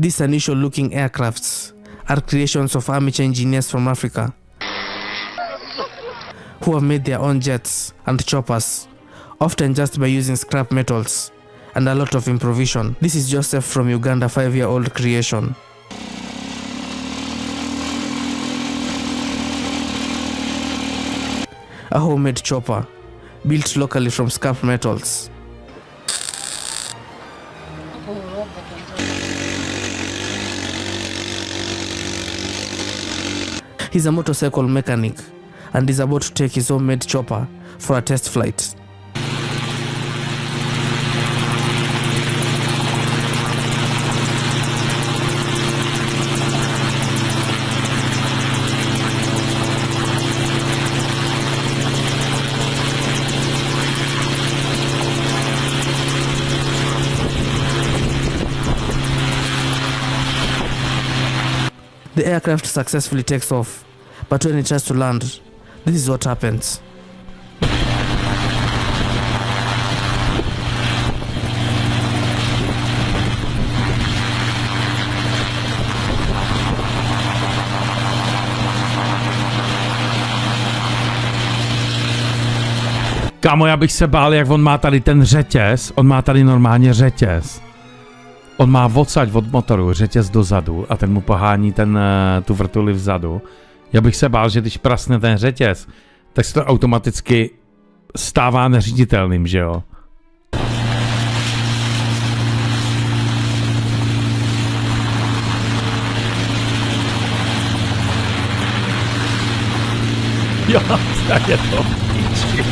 These unusual looking aircrafts are creations of armature engineers from Africa who have made their own jets and choppers, often just by using scrap metals and a lot of improvisation. This is Joseph from Uganda, 5-year-old creation. A homemade chopper, built locally from scrap metals. He's a motorcycle mechanic and is about to take his homemade chopper for a test flight. The aircraft successfully takes off, but when it tries to land, this is what happens. Kámo, já bych se bál, jak on má tady ten řetěz, on má tady normálně řetěz. On má odsaď od motoru, řetěz dozadu a ten mu pohání tu vrtuli vzadu. Já bych se bál, že když prasne ten řetěz, tak se to automaticky stává neříditelným, že jo? Jo, tak je to v píči.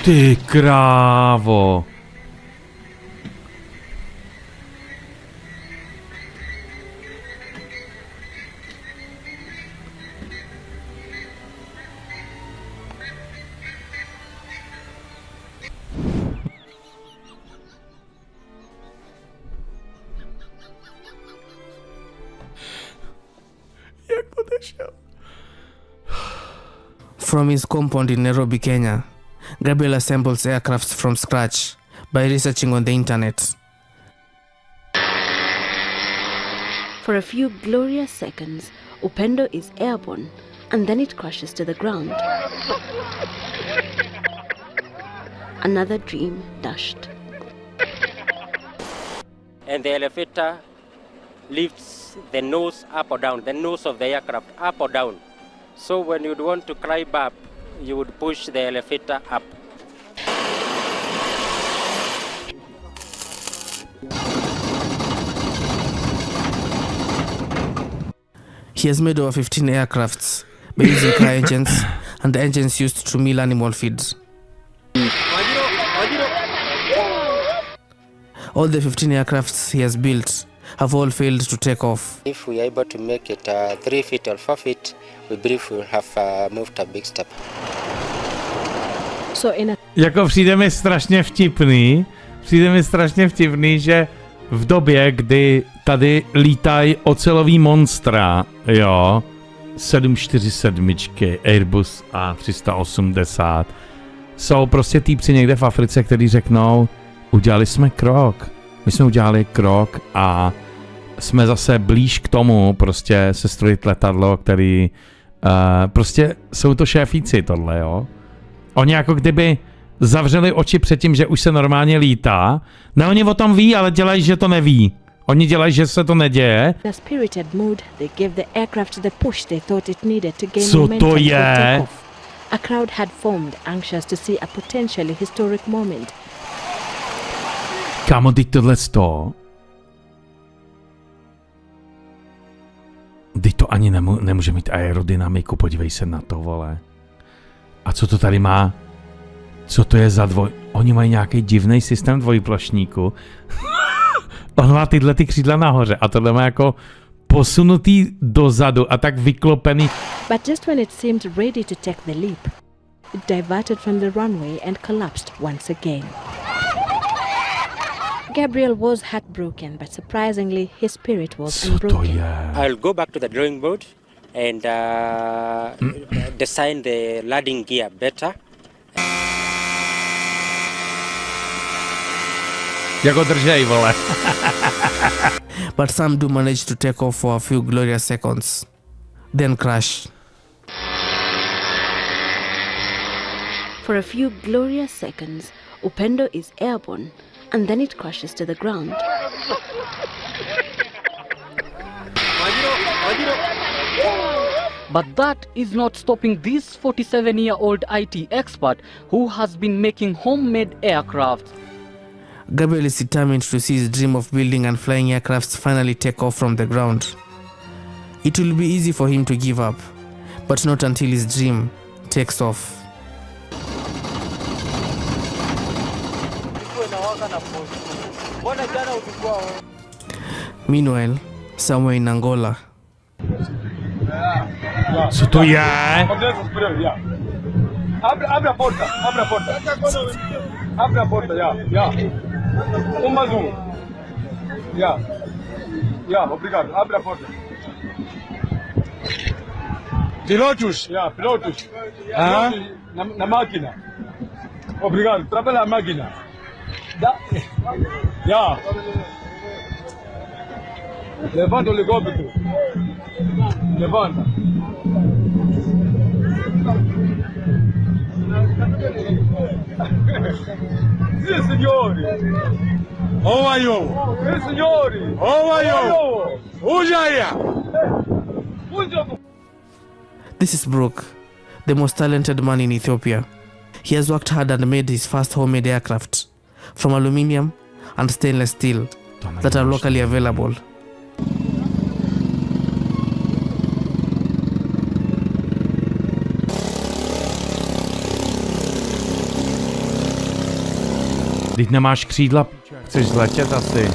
Ty krávo. From his compound in Nairobi, Kenya, Gabriel assembles aircrafts from scratch by researching on the internet. For a few glorious seconds, Upendo is airborne, and then it crashes to the ground. Another dream dashed. And the elevator lifts the nose up or down, the nose of the aircraft up or down. So when you'd want to climb up, you would push the elevator up. He has made over 15 aircrafts by using car engines and the engines used to mill animal feeds. All the 15 aircrafts he has built have all failed to take off. If we are able to make it 3 feet or 4 feet, we believe we'll have moved a big step. Jako přijde mi strašně vtipný, že v době, kdy tady lítají ocelový monstra, jo, 747, Airbus A380, jsou prostě týpci někde v Africe, kteří řeknou, udělali jsme krok. My jsme udělali krok a jsme zase blíž k tomu prostě sestrojit letadlo, který prostě jsou to šéfíci tohle, jo. Oni jako kdyby zavřeli oči před tím, že už se normálně lítá. Ne, oni o tom ví, ale dělají, že to neví. Oni dělají, že se to neděje. Co to je? A crowd had formed, anxious to see a potentially historic moment. Kámo, teď tohleto. Teď to ani nemůže mít aerodynamiku, podívej se na to, vole. A co to tady má? Co to je za Oni mají nějaký divný systém dvojplošníku. On má tyhle ty křídla nahoře a tohle má jako posunutý dozadu a tak vyklopený. But just when it seemed ready to take the leap, it diverted from the runway and collapsed once again. Gabriel was heartbroken, but surprisingly, his spirit was unbroken. I'll go back to the drawing board and design the landing gear better. Jak ho držej, vole. But some do manage to take off for a few glorious seconds, then crash. For a few glorious seconds, Upendo is airborne, and then it crashes to the ground. But that is not stopping this 47-year-old IT expert who has been making homemade aircraft. Gabriel is determined to see his dream of building and flying aircrafts finally take off from the ground. It will be easy for him to give up, but not until his dream takes off. Meanwhile, somewhere in Angola, Co to je? Abre a porta, abre a porta. Abre a porta, já. Mais Já, obrigado. Abre a porta. Pilotos, pilotos. Na máquina. Obrigado, trabalha a máquina. Levanta o helicóptero. Levanta. Sim, senhor. How are you? Sim, senhor. How are you? Who's here? this is Brooke, the most talented man in Ethiopia. He has worked hard and made his first homemade aircraft from aluminium and stainless steel that are locally available. Teď nemáš křídla, chceš zletět asi.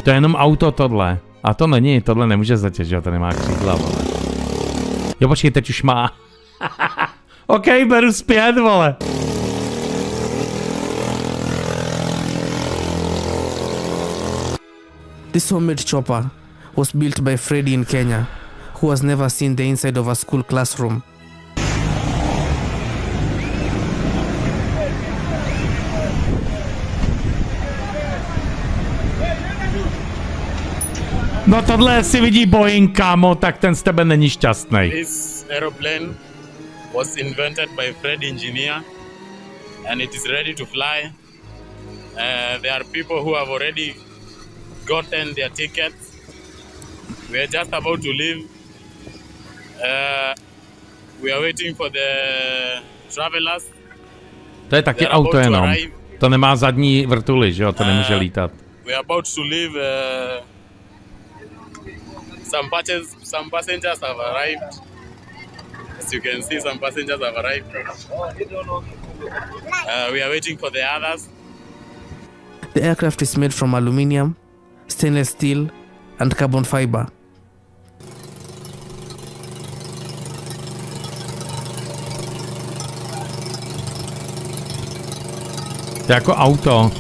To je jenom auto tohle. A to není, tohle nemůže zletět, že jo, to nemá křídla, vole. Jo, počkej, teď už má. OK, beru zpět, vole. This homemade chopper was built by Freddy in Kenya, who has never seen the inside of a school classroom. No tohle si vidí Boeing, kámo, tak ten z tebe není šťastný. This aeroplane was invented by Fred engineer and it is ready to fly. There are people who have already gotten their tickets. We are just about to leave. We are waiting for the travelers. To je taky auto jenom. To nemá zadní vrtuly, že jo, to nemůže lítat. We are about to leave. Some passengers have arrived. As you can see, some passengers have arrived. We are waiting for the others. The aircraft is made from aluminium, stainless steel, and carbon fiber. To je jako auto.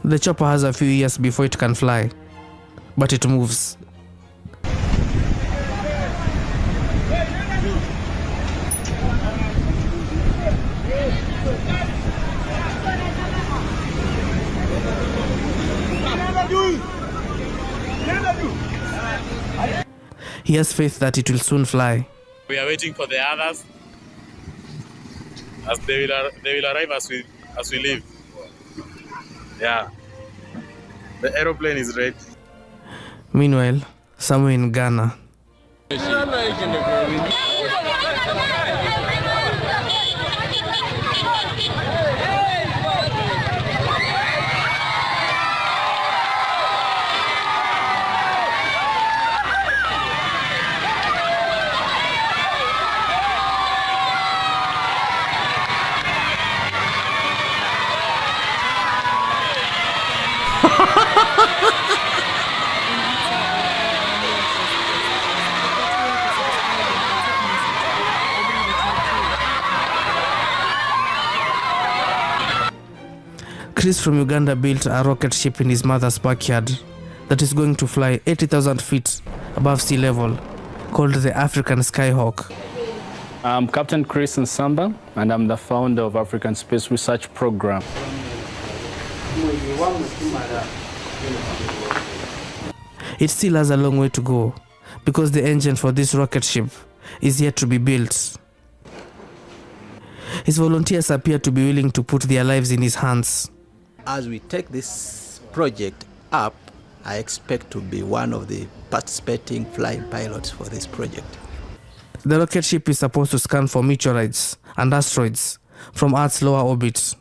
The chopper has a few years before it can fly, but it moves. He has faith that it will soon fly. We are waiting for the others, as they will arrive as we leave. Yeah, the aeroplane is ready. Meanwhile, somewhere in Ghana, Chris from Uganda built a rocket ship in his mother's backyard that is going to fly 80,000 feet above sea level, called the African Skyhawk. I'm Captain Chris Nsamba, and I'm the founder of African Space Research Program. It still has a long way to go because the engine for this rocket ship is yet to be built. His volunteers appear to be willing to put their lives in his hands. As we take this project up, I expect to be one of the participating flying pilots for this project. The rocket ship is supposed to scan for meteorites and asteroids from Earth's lower orbit.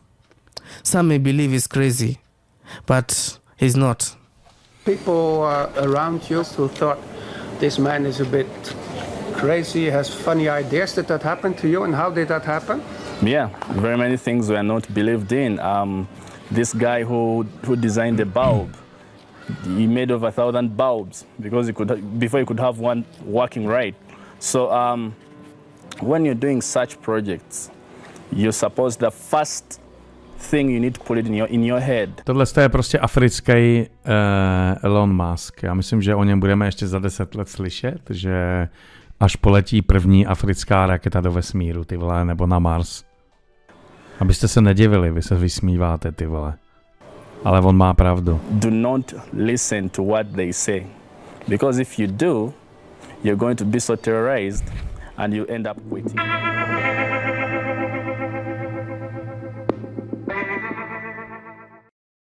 Some may believe he's crazy, but he's not. People around you who thought this man is a bit crazy, has funny ideas. Did that happen to you, and how did that happen? Yeah, very many things were not believed in. This guy who designed the bulb, he made over 1,000 bulbs because before he could have one working right. So when you're doing such projects, you're supposed the first thing you need to put it in your head. Tohle je prostě africký Elon Musk. Já myslím, že o něm budeme ještě za 10 let slyšet, že až poletí první africká raketa do vesmíru, ty vole, nebo na Mars. Abyste se nedivili, vy se vysmíváte, ty vole. Ale on má pravdu. Do not listen to what they say. Because if you do, you're going to be so terrorized and you end up quitting.